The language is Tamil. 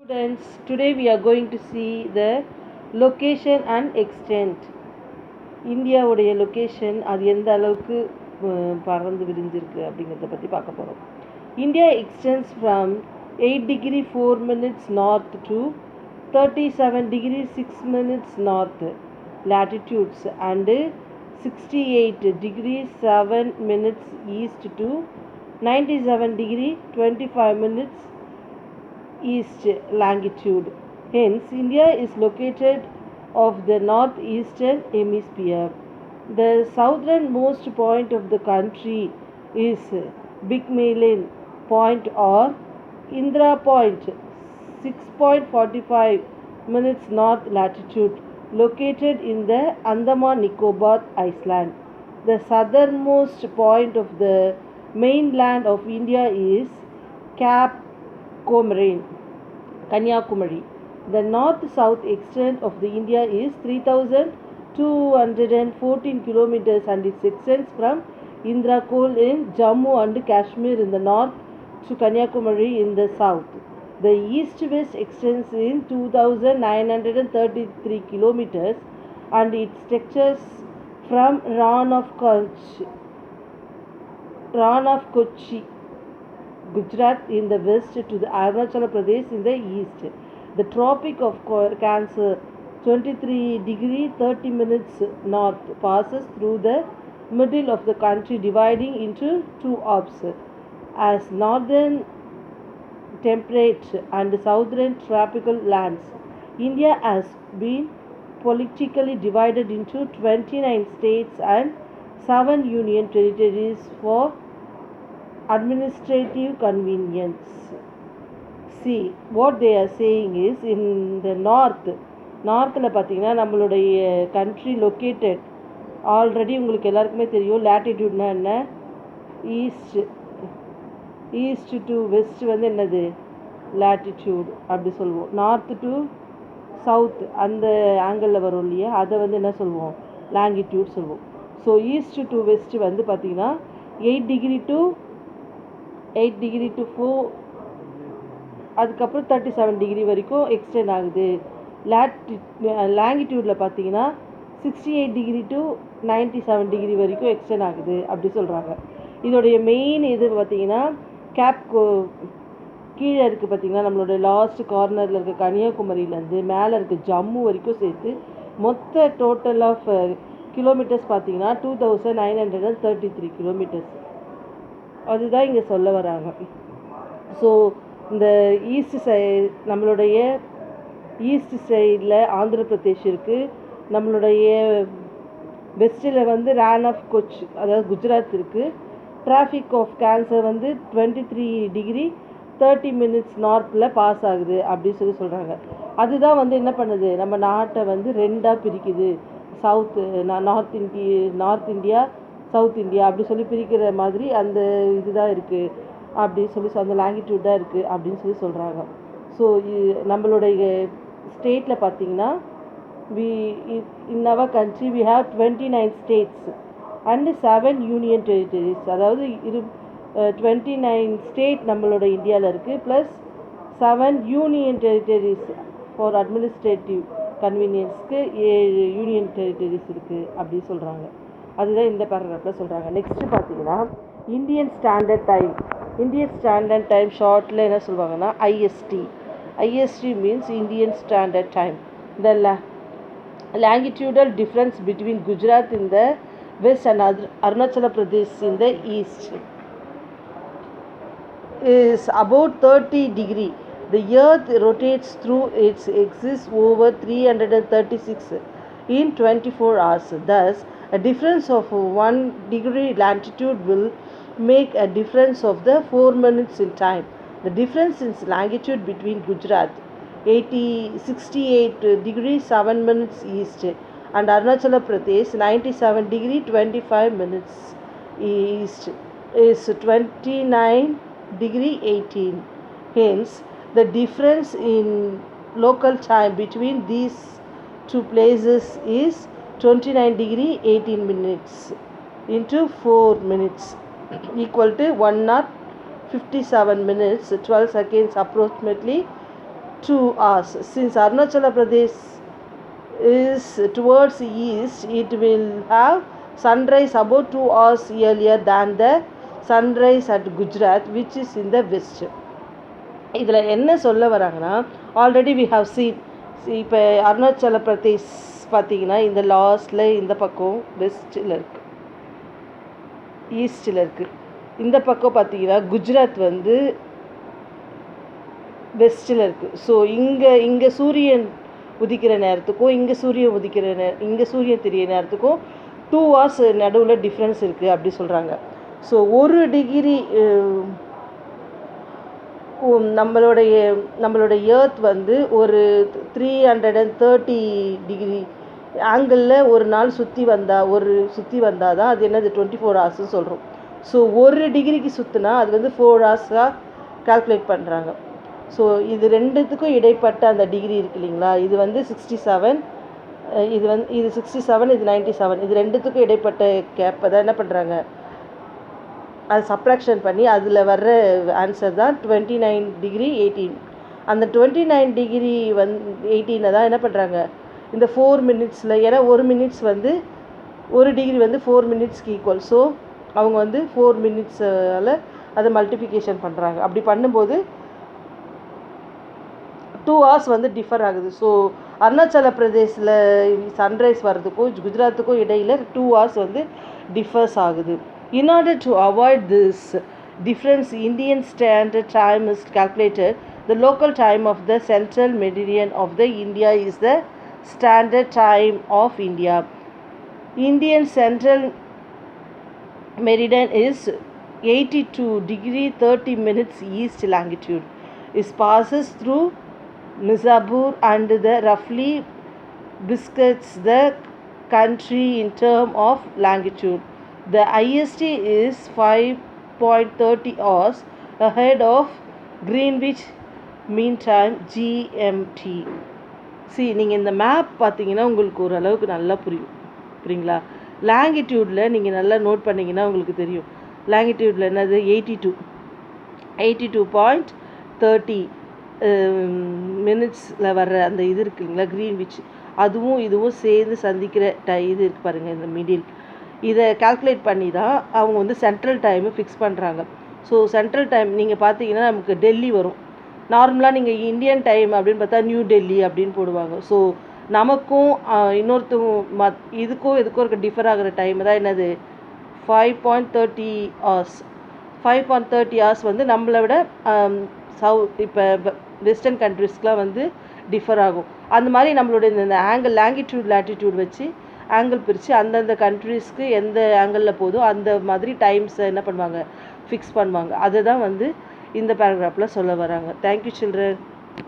Students, today we are going to see the location and extent. இந்தியாவுடைய லொக்கேஷன் அது எந்த அளவுக்கு பறந்து விரிஞ்சிருக்கு அப்படிங்கிறத பற்றி பார்க்க போகிறோம். India extends from 8 degree 4 minutes north to 37 degree 6 minutes north latitudes and 68 degree 7 minutes east to 97 degree 25 minutes east longitude. Hence, India is located of the northeastern hemisphere. The southernmost point of the country is Bigmelin Point or Indra Point, 6.45 minutes north latitude, located in the Andaman Nicobar Island. The southernmost point of the mainland of India is Cape Comorin, Kanyakumari. The north-south extent of the India is 3,214 kilometers and it extends from Indrakol in Jammu and Kashmir in the north to Kanyakumari in the south. The east-west extends in 2,933 kilometers and it stretches from Rann of Kochi, Gujarat in the west to the Arunachal Pradesh in the east. The Tropic of Cancer, 23 degree 30 minutes north, passes through the middle of the country, dividing into two halves as northern temperate and southern tropical lands. India has been politically divided into 29 states and 7 union territories for administrative convenience. See, what they are saying is in the நார்த்தில் பார்த்தீங்கன்னா நம்மளுடைய கண்ட்ரி லொக்கேட்டட் ஆல்ரெடி உங்களுக்கு எல்லாருக்குமே தெரியும். லேட்டிடியூட்னா என்ன, ஈஸ்ட் டு வெஸ்ட் வந்து என்னது லேட்டிடியூட் அப்படி சொல்லுவோம். நார்த்து டு சவுத் அந்த ஆங்கிளில் வரும் இல்லையா, அதை வந்து என்ன சொல்லுவோம், லாங்கிடியூட் சொல்லுவோம். ஸோ ஈஸ்ட் டு வெஸ்ட் வந்து பார்த்தீங்கன்னா 8 degree to 4, அதுக்கப்புறம் 37 degree வரைக்கும் எக்ஸ்டெண்ட் ஆகுது. லாங்கிடியூடில் பார்த்தீங்கன்னா 68 degree to 97 degree வரைக்கும் எக்ஸ்டெண்ட் ஆகுது அப்படி சொல்கிறாங்க. இதோடைய மெயின் இது பார்த்தீங்கன்னா கீழே இருக்குது பார்த்தீங்கன்னா நம்மளோட லாஸ்ட் கார்னரில் இருக்க கன்னியாகுமரியிலேருந்து மேலே இருக்க ஜம்மு வரைக்கும் சேர்த்து மொத்த டோட்டல் ஆஃப் கிலோமீட்டர்ஸ் பார்த்தீங்கன்னா 2,933 kilometers. அதுதான் இங்கே சொல்ல வராங்க. ஸோ இந்த நம்மளுடைய ஈஸ்ட் சைடில் ஆந்திர பிரதேஷ் இருக்குது, நம்மளுடைய வெஸ்ட்டில் வந்து ரான் ஆஃப் கொச் அதாவது குஜராத் இருக்குது. டிராஃபிக் ஆஃப் கேன்சர் வந்து 23 degree 30 minutes நார்த்தில் பாஸ் ஆகுது அப்படின்னு சொல்கிறாங்க. அதுதான் வந்து என்ன பண்ணுது, நம்ம நாட்டை வந்து ரெண்டாக பிரிக்குது. நார்த் இந்தியா சவுத் இந்தியா அப்படி சொல்லி பிரிக்கிற மாதிரி அந்த இதுதான் இருக்குது அப்படின்னு சொல்லி அந்த லாங்கிடியூட் தான் இருக்குது அப்படின்னு சொல்கிறாங்க. ஸோ நம்மளுடைய ஸ்டேட்டில் பார்த்தீங்கன்னா in our country we have 29 states and 7 union territories. அதாவது 29 ஸ்டேட் நம்மளோட இந்தியாவில் இருக்குது, plus 7 union territories for administrative கன்வீனியன்ஸ்க்கு 7 union territories இருக்குது அப்படி சொல்கிறாங்க. அதுதான் இந்த பேராகிராஃபில் சொல்கிறாங்க. நெக்ஸ்ட்டு பார்த்தீங்கன்னா இந்தியன் ஸ்டாண்டர்ட் டைம் ஷார்ட்டில் என்ன சொல்லுவாங்கன்னா IST means Indian standard time. The longitudinal difference between Gujarat in the west and Arunachal Pradesh in the east is about 30 degree. The earth rotates through its axis over 336 in 24 hours. Thus, a difference of 1 degree latitude will make a difference of the 4 minutes in time. The difference in longitude between Gujarat 68 degree 7 minutes east and Arunachal Pradesh 97 degree 25 minutes east is 29 degree 18. Hence, the difference in local time between these two places is 29 degree 18 minutes into 4 minutes equal to 1 hour 57 minutes 12 seconds approximately 2 hours. Since Arunachala Pradesh is towards east, it will have sunrise about 2 hours earlier than the sunrise at Gujarat, which is in the west. இதில் என்ன சொல்ல வராங்கன்னா, ஆல்ரெடி வி ஹவ் சீன். இப்போ அருணாச்சல பிரதேஷ் பார்த்திங்கன்னா இந்த லாஸ்ட்டில் இந்த பக்கம் வெஸ்ட்டில் இருக்குது, ஈஸ்டில் இருக்குது. இந்த பக்கம் பார்த்திங்கன்னா குஜராத் வந்து வெஸ்ட்டில் இருக்குது. ஸோ இங்கே சூரியன் உதிக்கிற நேரத்துக்கும் இங்கே சூரியன் தெரிய நேரத்துக்கும் 2 hours நடுவில் டிஃப்ரென்ஸ் இருக்குது அப்படி சொல்கிறாங்க. ஸோ 1 டிகிரி நம்மளுடைய எர்த் வந்து ஒரு 330 டிகிரி ஆங்கிளில் ஒரு நாள் சுற்றி வந்தால் தான் அது என்னது 24 hours சொல்கிறோம். ஸோ 1 டிகிரிக்கு சுற்றினா அது வந்து 4 hours கால்குலேட் பண்ணுறாங்க. ஸோ இது ரெண்டுத்துக்கும் இடைப்பட்ட அந்த டிகிரி இருக்குது இல்லைங்களா, இது வந்து 67, இது 67, இது 97, இது ரெண்டுத்துக்கும் இடைப்பட்ட கேப்பை தான் என்ன பண்ணுறாங்க, அது சப்ராக்ஷன் பண்ணி அதில் வர்ற ஆன்சர் தான் 29 டிகிரி 18. அந்த 29 டிகிரி 18 தான் என்ன பண்ணுறாங்க இந்த 4 minutesல, ஏன்னா 1 minutes வந்து 1 டிகிரி வந்து 4 minutesக்கு ஈக்குவல். ஸோ அவங்க வந்து 4 minutesஆல் அதை மல்டிப்ளிகேஷன் பண்ணுறாங்க. அப்படி பண்ணும்போது 2 hours வந்து டிஃபர் ஆகுது. ஸோ அருணாச்சல பிரதேசில் சன்ரைஸ் வர்றதுக்கும் குஜராத்துக்கும் இடையில் 2 hours வந்து டிஃபர்ஸ் ஆகுது. In order to avoid this difference, Indian Standard Time is calculated. The local time of the central meridian of the India is the Standard Time of India. Indian Central Meridian is 82 degree 30 minutes east longitude. It passes through Mirzapur and the roughly biscuits the country in terms of longitude. The IST is 5.30 hours ahead of Greenwich Mean Time GMT. நீங்கள் இந்த மேப் பார்த்தீங்கன்னா உங்களுக்கு ஓரளவுக்கு நல்லா புரியுங்களா. லாங்கிடியூடில் நீங்கள் நல்லா நோட் பண்ணிங்கன்னா உங்களுக்கு தெரியும். லாங்கிடியூடில் என்னது 82.30 மினிட்ஸில் வர்ற அந்த இது இருக்குங்களா க்ரீன்விச், அதுவும் இதுவும் சேர்ந்து சந்திக்கிற இது இருக்குது பாருங்கள் இந்த மிடில். இதை கால்குலேட் பண்ணி தான் அவங்க வந்து சென்ட்ரல் டைமு ஃபிக்ஸ் பண்ணுறாங்க. ஸோ சென்ட்ரல் டைம் நீங்கள் பார்த்தீங்கன்னா நமக்கு டெல்லி வரும். நார்மலாக நீங்கள் இந்தியன் டைம் அப்படின்னு பார்த்தா நியூ டெல்லி அப்படின்னு போடுவாங்க. ஸோ நமக்கும் இன்னொருத்தவங்க இதுக்கும் இருக்க டிஃபர் ஆகிற டைம் தான் என்னது 5.30 hours. 5.30 hours வந்து நம்மளை விட இப்போ வெஸ்டர்ன் கண்ட்ரிஸ்க்கெலாம் வந்து டிஃபர் ஆகும். அந்த மாதிரி நம்மளுடைய இந்த ஆங்கிள் லாங்கிடியூட் லேட்டிடியூட் வச்சு ஆங்கிள் பிரித்து அந்தந்த கண்ட்ரீஸ்க்கு எந்த ஆங்கிளில் போதோ அந்த மாதிரி டைம்ஸை என்ன பண்ணுவாங்க ஃபிக்ஸ் பண்ணுவாங்க. அதை தான் வந்து இந்த பேராகிராஃபில் சொல்ல வராங்க. Thank you children.